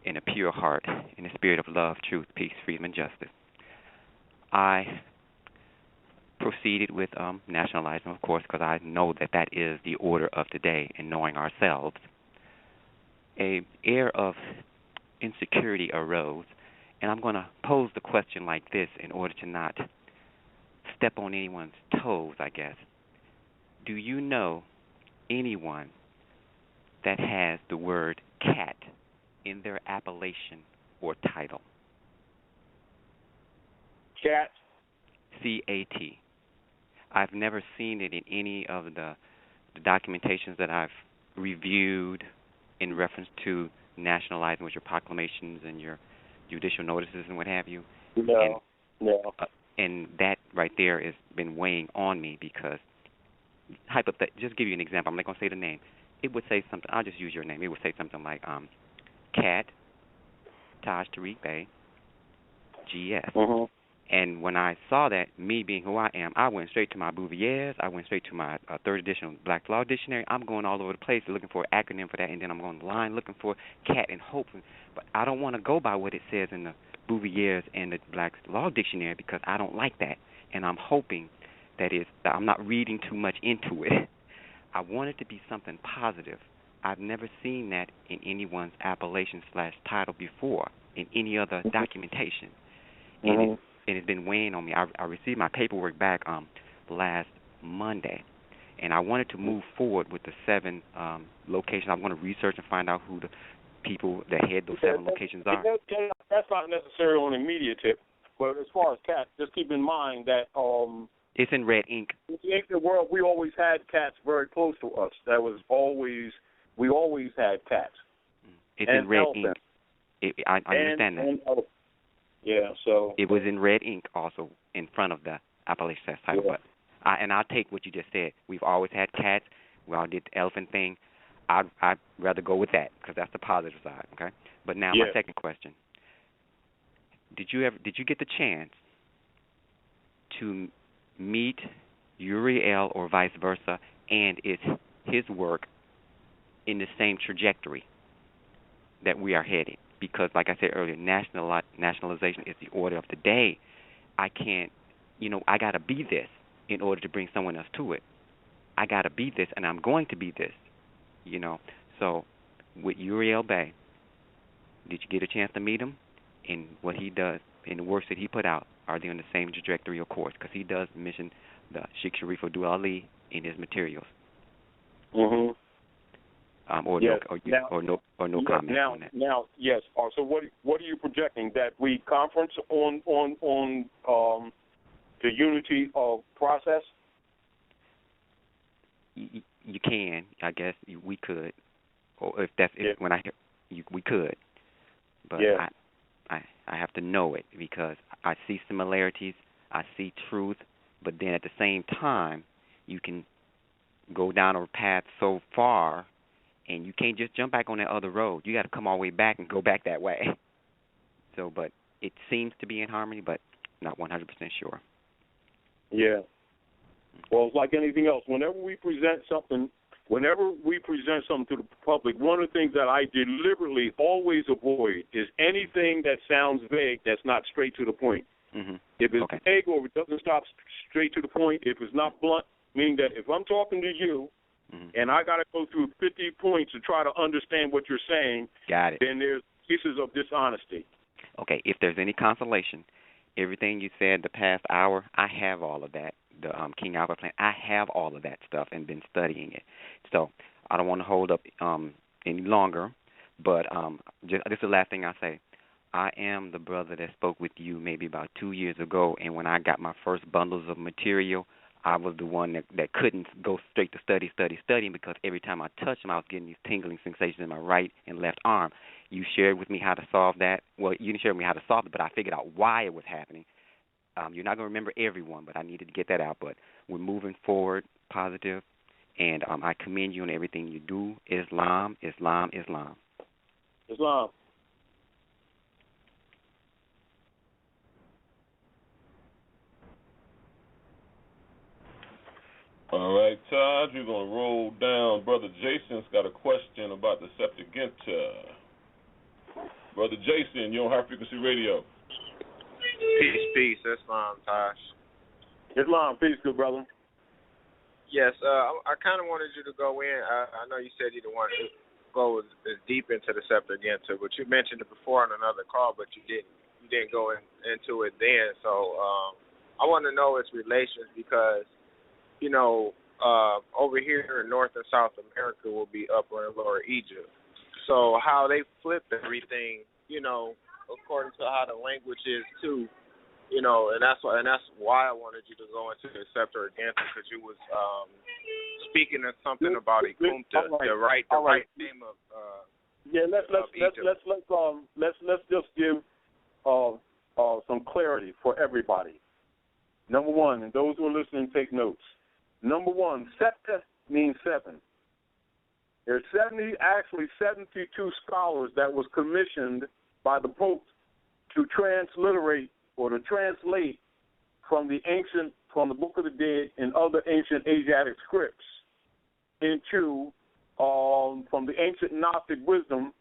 in a pure heart, in a spirit of love, truth, peace, freedom, and justice. I proceeded with nationalizing, of course, because I know that is the order of today in knowing ourselves. An air of insecurity arose, and I'm going to pose the question like this in order to not step on anyone's toes, I guess. Do you know anyone that has the word cat in their appellation or title? Cat? C-A-T. I've never seen it in any of the documentations that I've reviewed in reference to nationalizing with your proclamations and your judicial notices and what have you. No. And that right there has been weighing on me because, just give you an example. I'm not going to say the name. It would say something. I'll just use your name. It would say something like Cat, Taj Tarik Bey, G.S. Mm-hmm. And when I saw that, me being who I am, I went straight to my Bouvier's. I went straight to my third edition Black Law Dictionary. I'm going all over the place looking for an acronym for that, and then I'm going online looking for cat and hoping. But I don't want to go by what it says in the Bouvier's and the Black Law Dictionary because I don't like that. And I'm hoping that I'm not reading too much into it. I want it to be something positive. I've never seen that in anyone's appellation/title before in any other documentation. And it's been weighing on me. I received my paperwork back last Monday, and I wanted to move forward with the 7 locations. I want to research and find out who the people that head those 7 locations are. That's not necessarily an immediate tip, but as far as cats, just keep in mind that it's in red ink. In the ancient world, we always had cats very close to us. We always had cats. It's in red ink. I understand that. Yeah, so it was in red ink also in front of the appellation title. Yeah. But I'll take what you just said. We've always had cats. We all did the elephant thing. I'd rather go with that because that's the positive side. Okay. But now my second question: Did you get the chance to meet Uriel or vice versa, and is his work in the same trajectory that we are heading? Because, like I said earlier, nationalization is the order of the day. I can't, I got to be this in order to bring someone else to it. I got to be this, and I'm going to be this, So, with Uriel Bey, did you get a chance to meet him? And what he does, and the works that he put out, are they on the same trajectory, of course? Because he does mention the Sheikh Sharif Abdul Ali in his materials. Mm-hmm. No comment on that. Now, yes. So what are you projecting? That we conference on the unity of process? You can, I guess. We could, or we could. But I have to know it because I see similarities, I see truth, but then at the same time, you can go down a path so far. And you can't just jump back on that other road. You got to come all the way back and go back that way. So, but it seems to be in harmony, but not 100% sure. Yeah. Well, it's like anything else. Whenever we present something to the public, one of the things that I deliberately always avoid is anything that sounds vague that's not straight to the point. Mm-hmm. If it's vague or it doesn't stop straight to the point, if it's not blunt, meaning that if I'm talking to you and I got to go through 50 points to try to understand what you're saying, then there's pieces of dishonesty. Okay, if there's any consolation, everything you said the past hour, I have all of that. The King Alfred plan, I have all of that stuff and been studying it. So I don't want to hold up any longer, but this is the last thing I say. I am the brother that spoke with you maybe about 2 years ago, and when I got my first bundles of material, I was the one that couldn't go straight to studying, because every time I touched them, I was getting these tingling sensations in my right and left arm. You shared with me how to solve that. Well, you didn't share with me how to solve it, but I figured out why it was happening. You're not going to remember everyone, but I needed to get that out. But we're moving forward, positive, and I commend you on everything you do. Islam, Islam, Islam. Islam. All right, Taj, we're going to roll down. Brother Jason's got a question about the Septuagint. Brother Jason, you're on High Frequency Radio. Peace, Islam, Taj. Islam, peace, good brother. Yes, I kind of wanted you to go in. I know you said you didn't want to go as deep into the Septuagint, but you mentioned it before on another call, but you didn't go into it then. So I want to know its relations, because over here in North and South America will be Upper and Lower Egypt. So how they flipped everything, according to how the language is too, and that's why I wanted you to go into the Septuagint, because you was speaking of something about Ikumta, the right name of let's just give some clarity for everybody. Number one, and those who are listening, take notes. Number one, septa means seven. There's 72 scholars that was commissioned by the Pope to transliterate or to translate from the Book of the Dead and other ancient Asiatic scripts into from the ancient Gnostic wisdom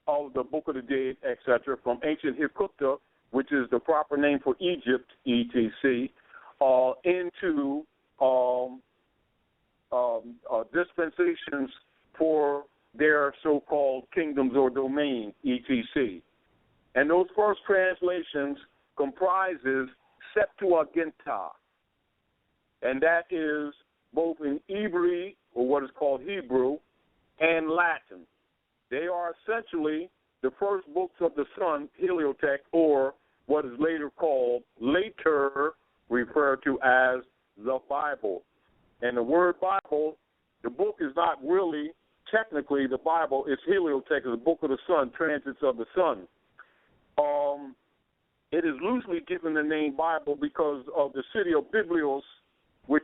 of the Book of the Dead, etc., from ancient Hikkupta, which is the proper name for Egypt, etc., into dispensations for their so-called kingdoms or domain, etc. And those first translations comprises Septuaginta, and that is both in Hebrew, or what is called Hebrew, and Latin. They are essentially the first books of the sun, Heliotext, or what is later referred to as the Bible. And the word Bible, the book is not really technically the Bible. It's Heliotext, the book of the sun, transits of the sun. It is loosely given the name Bible because of the city of Biblios,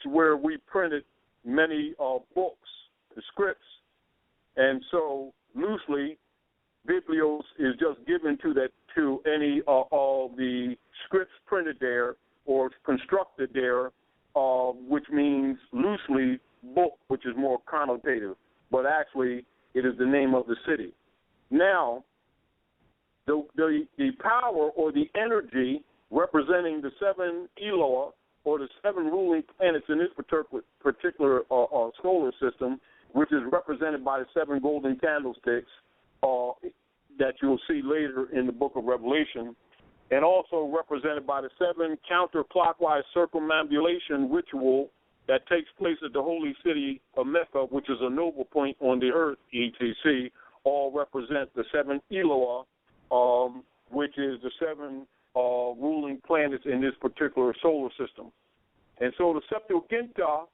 where we printed many books, the scripts. And so loosely, Biblios is just given to any of the scripts printed there or constructed there, which means loosely book, which is more connotative, but actually it is the name of the city. Now, the power or the energy representing the seven Eloah, or the seven ruling planets in this particular solar system, which is represented by the seven golden candlesticks that you'll see later in the book of Revelation, and also represented by the seven counterclockwise circumambulation ritual that takes place at the holy city of Mecca, which is a noble point on the earth, etc., all represent the seven Eloah, which is the seven ruling planets in this particular solar system. And so the Septuaginta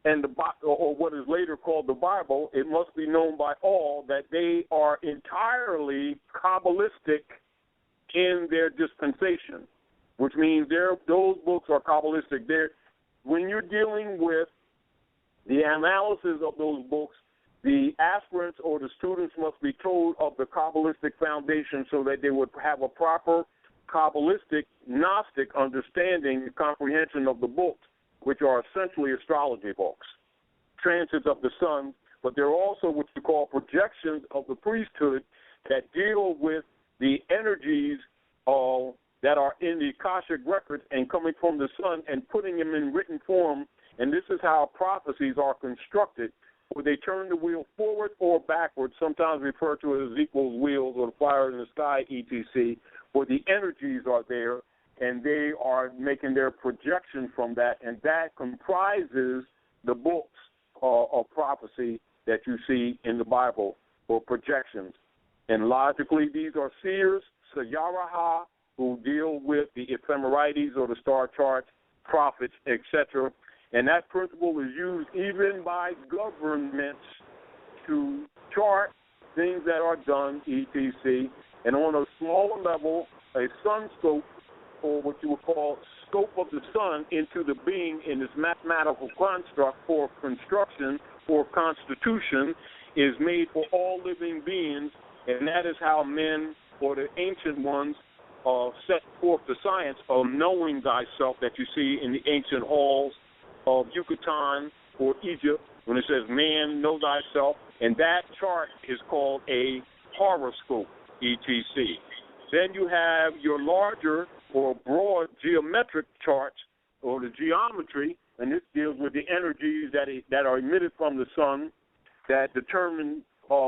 and or what is later called the Bible, it must be known by all that they are entirely Kabbalistic in their dispensation, which means those books are Kabbalistic. When you're dealing with the analysis of those books, the aspirants or the students must be told of the Kabbalistic foundation so that they would have a proper Kabbalistic, Gnostic understanding and comprehension of the books, which are essentially astrology books, transits of the sun, but they're also what you call projections of the priesthood that deal with the energies that are in the Akashic records and coming from the sun and putting them in written form. And this is how prophecies are constructed, where they turn the wheel forward or backward, sometimes referred to as equals wheels or the fire in the sky, etc., where the energies are there and they are making their projection from that, and that comprises the books of prophecy that you see in the Bible for projections. And logically, these are seers, Sayaraha, who deal with the ephemerides or the star charts, prophets, etc. And that principle is used even by governments to chart things that are done, etc. And on a smaller level, a sun scope, or what you would call scope of the sun into the being in this mathematical construct for construction or constitution is made for all living beings, and that is how men or the ancient ones set forth the science of knowing thyself that you see in the ancient halls of Yucatan or Egypt when it says, man, know thyself, and that chart is called a horoscope, etc. Then you have your larger or broad geometric charts or the geometry, and this deals with the energies that are emitted from the sun that determine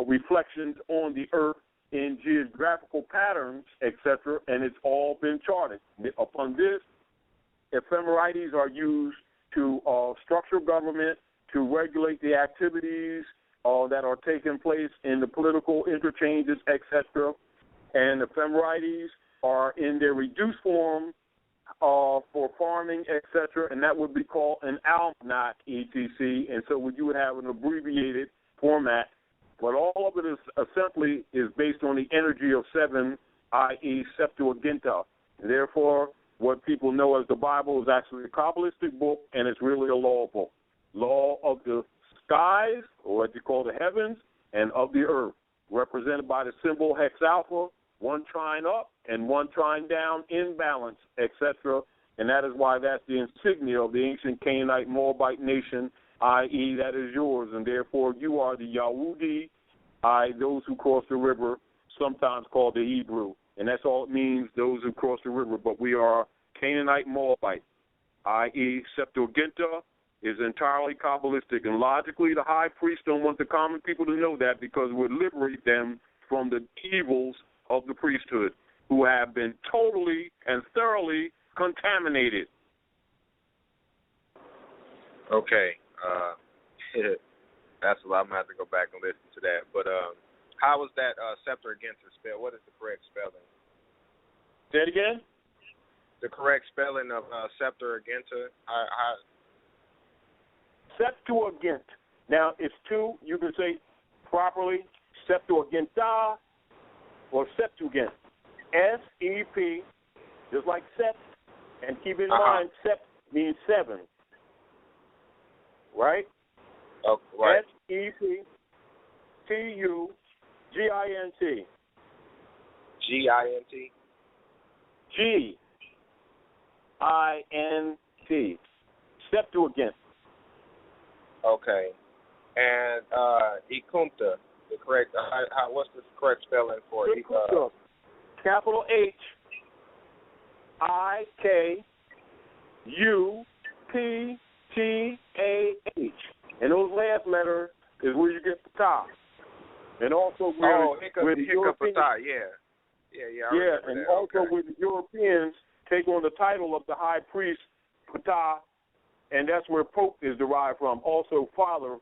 reflections on the earth in geographical patterns, etc., and it's all been charted. Upon this, ephemerides are used to structure government, to regulate the activities that are taking place in the political interchanges, etc., and ephemerides are in their reduced form for farming, etc., and that would be called an almanac, etc., and so you would have an abbreviated format. But all of it is essentially is based on the energy of 7, i.e. Septuaginta. Therefore, what people know as the Bible is actually a Kabbalistic book, and it's really a law book. Law of the skies, or what you call the heavens, and of the earth, represented by the symbol hex alpha, one trine up and one trine down in balance, etc. And that is why that's the insignia of the ancient Canaanite Moabite nation, i.e. that is yours, and therefore you are the Yahudi, those who cross the river, sometimes called the Hebrew. And that's all it means, those who cross the river. But we are Canaanite Moabite, i.e. Septuaginta is entirely Kabbalistic. And logically, the high priest don't want the common people to know that because it would liberate them from the evils of the priesthood, who have been totally and thoroughly contaminated. Okay. That's a lot. I'm going to have to go back and listen to that. But how was that Septuaginta spelled? What is the correct spelling? Say it again? The correct spelling of Septuaginta. Septuagint. Now, it's two. You can say properly Septuaginta or Septuagint. S-E-P, just like Sept. And keep in mind, Sept means 7. Right? Oh, right. S-E-P-T-U-G-I-N-T. G-I-N-T? G-I-N-T. Septuagint. Okay. And Ikunta, the correct, what's the correct spelling for it? Capital H-I-K-U-P-T-A-H. And those last letters is where you get the top. And also where with the Europeans, and also with the Europeans take on the title of the high priest, Ptah, and that's where Pope is derived from. Also Father,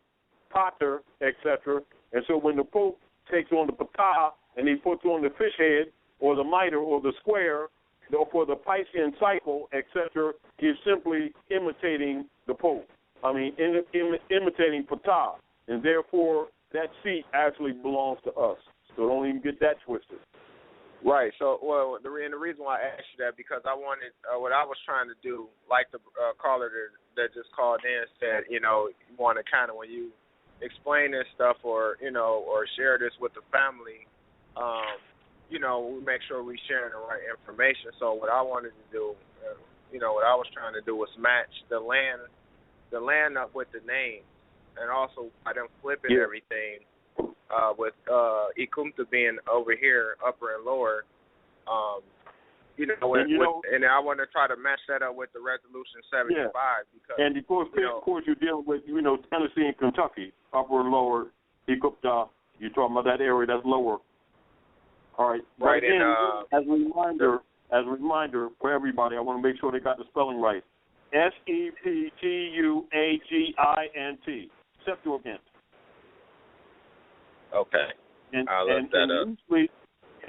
Pater, etc. And so when the Pope takes on the Ptah and he puts on the fish head or the mitre or the square, for the Piscean cycle, etc., he's simply imitating the Pope. Imitating Ptah, and therefore that seat actually belongs to us. So don't even get that twisted. Right. So, the reason why I asked you that because I wanted what I was trying to do, like the caller that just called in said, you want to kind of when you explain this stuff or share this with the family, we make sure we sharing the right information. So what I wanted to do, what I was trying to do was match the land up with the name, and also by them flipping everything with Ikumta being over here, upper and lower. And I want to try to match that up with the Resolution 75 because. And of course, you're dealing with Tennessee and Kentucky, upper and lower. Ikumta, you're talking about that area that's lower. All right. Right. Again, as a reminder for everybody, I want to make sure they got the spelling right. Septuagint. Septuagint. Okay. I'll look that up.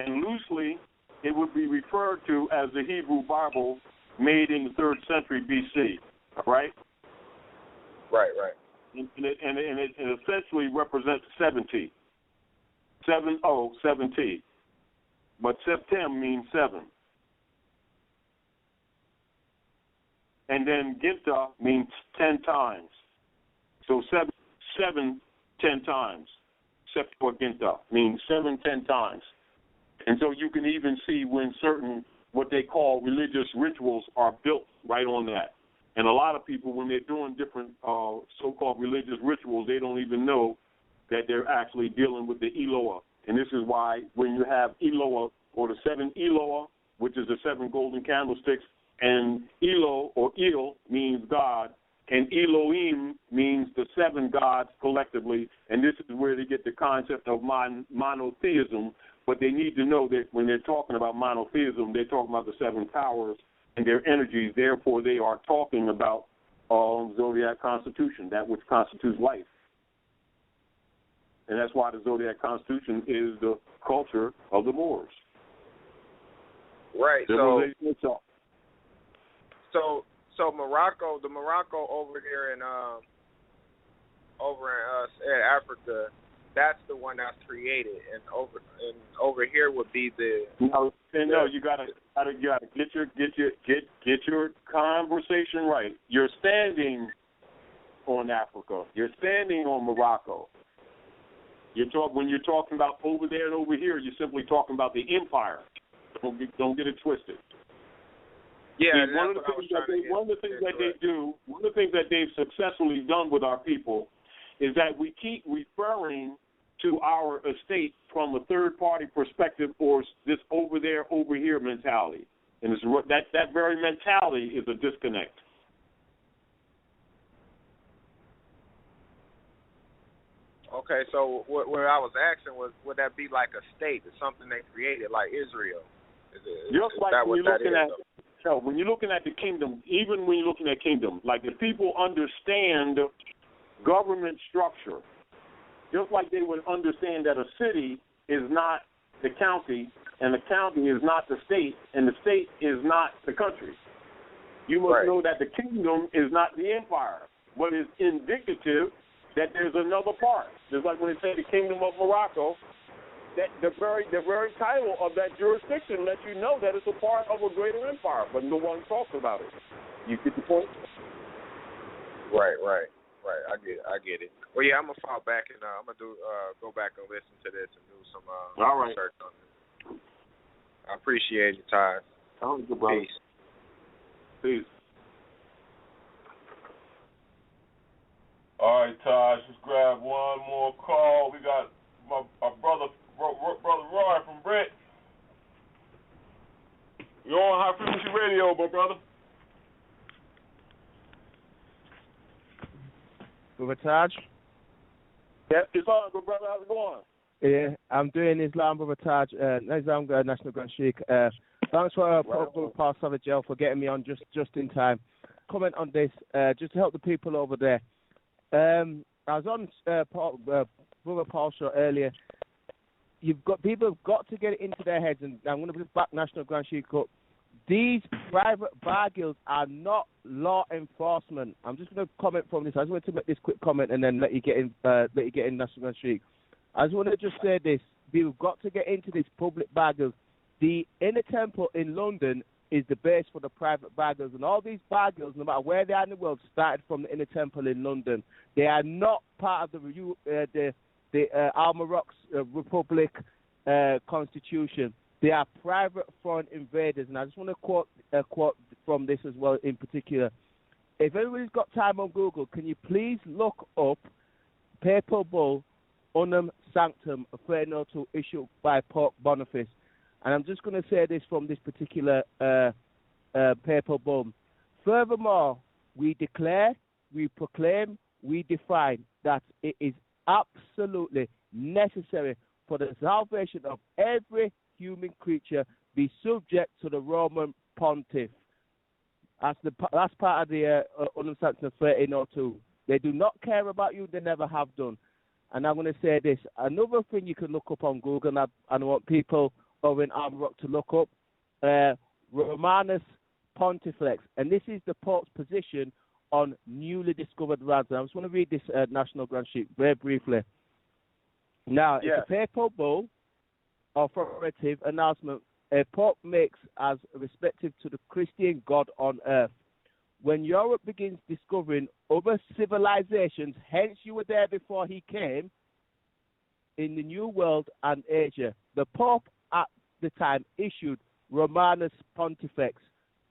Loosely, it would be referred to as the Hebrew Bible made in the 3rd century BC. Right. Right. And it essentially represents 70. 70. But Septem means 7. And then Ginta means 10 times. So 7 10 times. Septuaginta means 7 10 times. And so you can even see when certain, what they call religious rituals are built right on that. And a lot of people, when they're doing different so-called religious rituals, they don't even know that they're actually dealing with the Eloah. And this is why when you have Eloah, or the 7 Eloah, which is the 7 golden candlesticks, and Elo or Il means God, and Elohim means the 7 gods collectively, and this is where they get the concept of monotheism. But they need to know that when they're talking about monotheism, they're talking about the 7 powers and their energies. Therefore, they are talking about zodiac constitution, that which constitutes life. And that's why the zodiac constitution is the culture of the Moors. Right. So Morocco, the Morocco over there in Africa, that's the one that's created, and over here would be the. No, you gotta get your conversation right. You're standing on Africa. You're standing on Morocco. When you're talking about over there and over here, you're simply talking about the empire. Don't get it twisted. Yeah, see, one of the things that they've successfully done with our people is that we keep referring to our estate from a third-party perspective, or this over there, over here mentality, and that very mentality is a disconnect. Okay, so what I was asking was, would that be like a state, or something they created, like Israel? When you're looking at the kingdom, even when you're looking at kingdom, like if people understand government structure, just like they would understand that a city is not the county, and the county is not the state, and the state is not the country. You must know that the kingdom is not the empire, but is indicative that there's another part. Just like when they say the kingdom of Morocco, that the very title of that jurisdiction lets you know that it's a part of a greater empire, but no one talks about it. You get the point? Right. I get it. Well, yeah, I'm gonna fall back and I'm gonna go back and listen to this and do some research on it. I appreciate your time. Peace. All right, Taj, let's grab one more call. We got my brother Roy from Brett. You're on High Frequency Radio, my brother. Brother Taj? Yeah, it's on, good brother. How's it going? Yeah, I'm doing Islam, Brother Taj. Islam National Grand Sheikh. Thanks for Paul Savage for getting me on just in time. Comment on this, just to help the people over there. I was on Brother Paul's show earlier. People have got to get it into their heads, and I'm going to back National Grand Sheikh up. These private bar guilds are not law enforcement. I'm just going to comment from this. I just want to make this quick comment and then let you get in National Grand Sheikh. I just want to just say this. We've got to get into this public bar guild. The Inner Temple in London is the base for the private bar guilds. And all these bar guilds, no matter where they are in the world, started from the Inner Temple in London. They are not part of the Almarox Republic Constitution. They are private foreign invaders. And I just want to quote from this as well in particular. If everybody's got time on Google, can you please look up Papal Bull Unum Sanctum 1302 issued by Pope Boniface? And I'm just going to say this from this particular Papal Bull. Furthermore, we declare, we proclaim, we define that it is absolutely necessary for the salvation of every human creature be subject to the Roman Pontiff. That's part of the Unum Sanctum 1302. They do not care about you. They never have done. And I'm going to say this. Another thing you can look up on Google, and I want people over in Armrock to look up, Romanus Pontifex. And this is the Pope's position on newly discovered lands. And I just want to read this National Grand Sheet very briefly. Now, it's a papal bull, authoritative announcement a Pope makes as respective to the Christian God on earth. When Europe begins discovering other civilizations, hence you were there before he came, in the New World and Asia, the Pope at the time issued Romanus Pontifex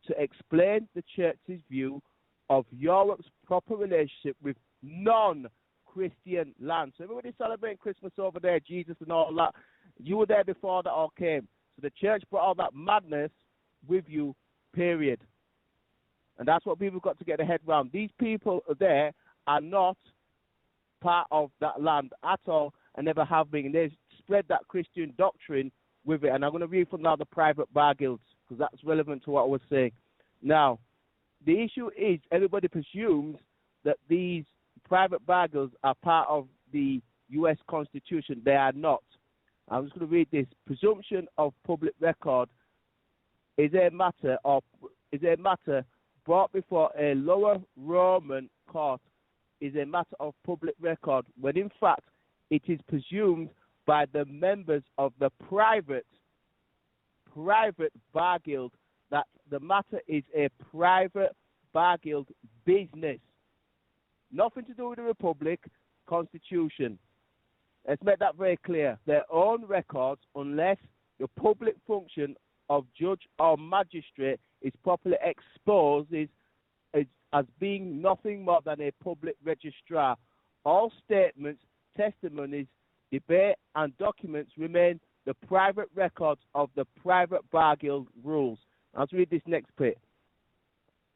to explain the Church's view of Europe's proper relationship with non-Christian lands. So everybody celebrating Christmas over there, Jesus and all that. You were there before that all came. So the Church brought all that madness with you, period. And that's what people got to get their head around. These people there are not part of that land at all and never have been. And they spread that Christian doctrine with it. And I'm going to read from now the private bar guilds because that's relevant to what I was saying. Now, the issue is everybody presumes that these private bar guilds are part of the U.S. Constitution. They are not. I'm just going to read this. Presumption of public record is a matter brought before a lower Roman court is a matter of public record, when in fact it is presumed by the members of the private bar guild that the matter is a private bar guild business. Nothing to do with the Republic Constitution. Let's make that very clear. Their own records, unless the public function of judge or magistrate is properly exposed as being nothing more than a public registrar. All statements, testimonies, debate, and documents remain the private records of the private bar guild rules. Let's read this next bit,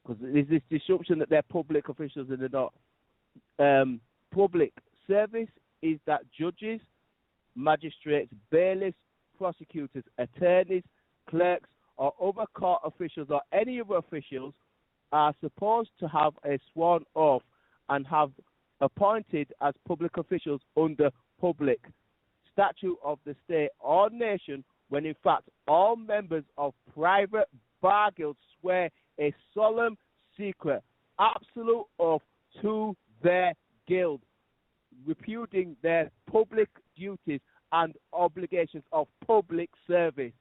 because there's this assumption that they're public officials and they're not. Public service is that judges, magistrates, bailiffs, prosecutors, attorneys, clerks, or other court officials or any other officials are supposed to have a sworn oath and have appointed as public officials under public statute of the state or nation, when in fact all members of private bar guilds swear a solemn, secret, absolute oath to their guild, repudiating their public duties and obligations of public service.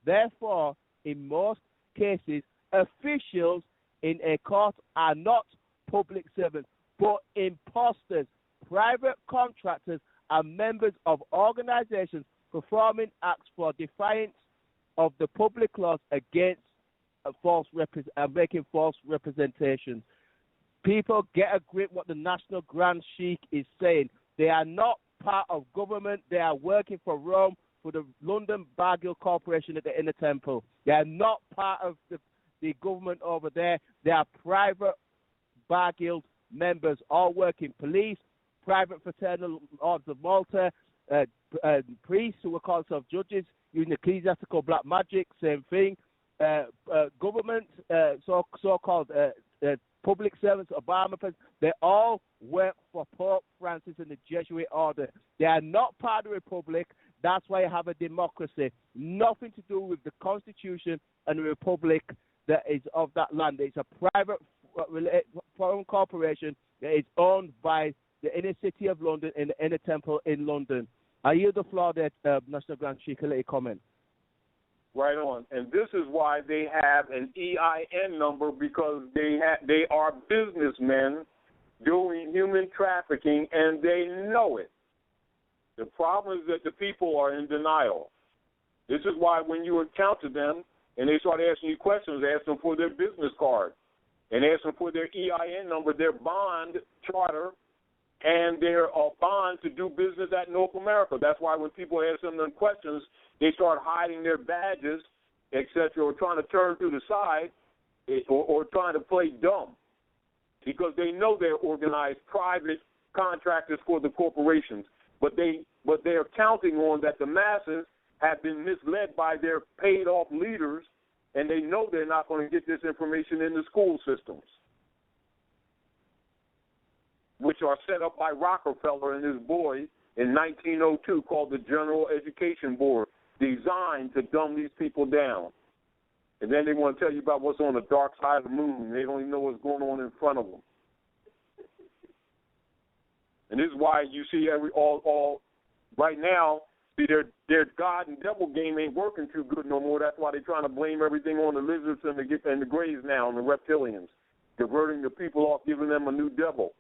Therefore, in most cases, officials in a court are not public servants, but imposters, private contractors, and members of organizations performing acts for defiance of the public laws against making false representations. People get a grip what the National Grand Sheik is saying. They are not part of government. They are working for Rome, for the London Bar Guild Corporation at the Inner Temple. They are not part of the government over there. They are private bar guild members, all working police, private fraternal orders of Malta, priests who are called self-judges, using ecclesiastical black magic, same thing, government, so-called public servants, Obama, they all work for Pope Francis and the Jesuit order. They are not part of the Republic. That's why you have a democracy. Nothing to do with the Constitution and the Republic that is of that land. It's a private foreign corporation that is owned by the inner city of London and the Inner Temple in London. I yield the floor there, National Grand Sheik, a little comment. Right on. And this is why they have an EIN number, because they are businessmen doing human trafficking, and they know it. The problem is that the people are in denial. This is why when you encounter them and they start asking you questions, ask them for their business card and ask them for their EIN number, their bond charter, and their bond to do business at North America. That's why when people ask them questions, they start hiding their badges, etc., or trying to turn to the side, or trying to play dumb, because they know they're organized private contractors for the corporations. But they are counting on that the masses have been misled by their paid-off leaders, and they know they're not going to get this information in the school systems, which are set up by Rockefeller and his boy in 1902, called the General Education Board, designed to dumb these people down. And then they want to tell you about what's on the dark side of the moon. They don't even know what's going on in front of them. And this is why you see all right now, see their God and devil game ain't working too good no more. That's why they're trying to blame everything on the lizards and the grays now, and the reptilians, diverting the people off, giving them a new devil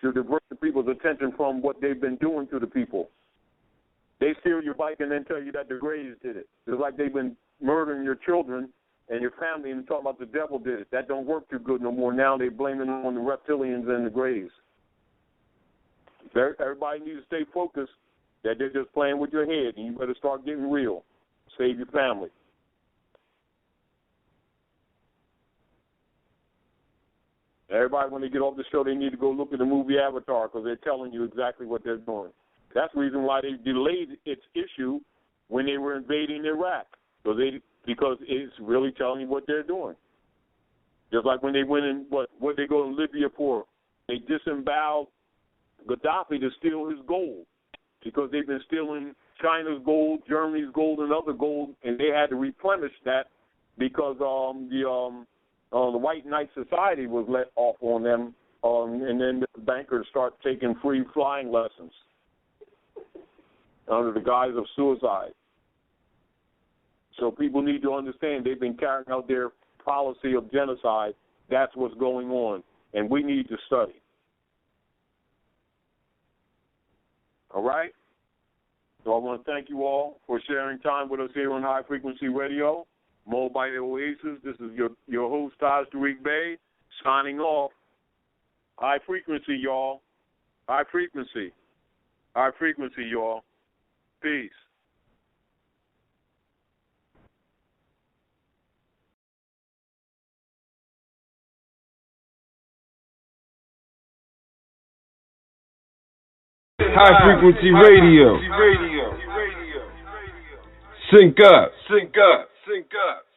to divert the people's attention from what they've been doing to the people. They steal your bike and then tell you that the grays did it. It's like they've been murdering your children and your family and talking about the devil did it. That don't work too good no more. Now they're blaming it on the reptilians and the grays. Everybody needs to stay focused that they're just playing with your head, and you better start getting real. Save your family. Everybody, when they get off the show, they need to go look at the movie Avatar, because they're telling you exactly what they're doing. That's the reason why they delayed its issue when they were invading Iraq, because it's really telling you what they're doing. Just like when they went in, what they go to Libya for, they disemboweled Gaddafi to steal his gold, because they've been stealing China's gold, Germany's gold, and other gold, and they had to replenish that because the White Knight Society was let off on them, and then the bankers start taking free flying lessons under the guise of suicide. So people need to understand they've been carrying out their policy of genocide. That's what's going on, and we need to study. All right? So I want to thank you all for sharing time with us here on High Frequency Radio. Mobile Oasis, this is your host, Taj Tarik Bey, signing off. High frequency, y'all. High frequency. High frequency, y'all. Peace. High Frequency Radio. Sync up. Sync up. Sync up.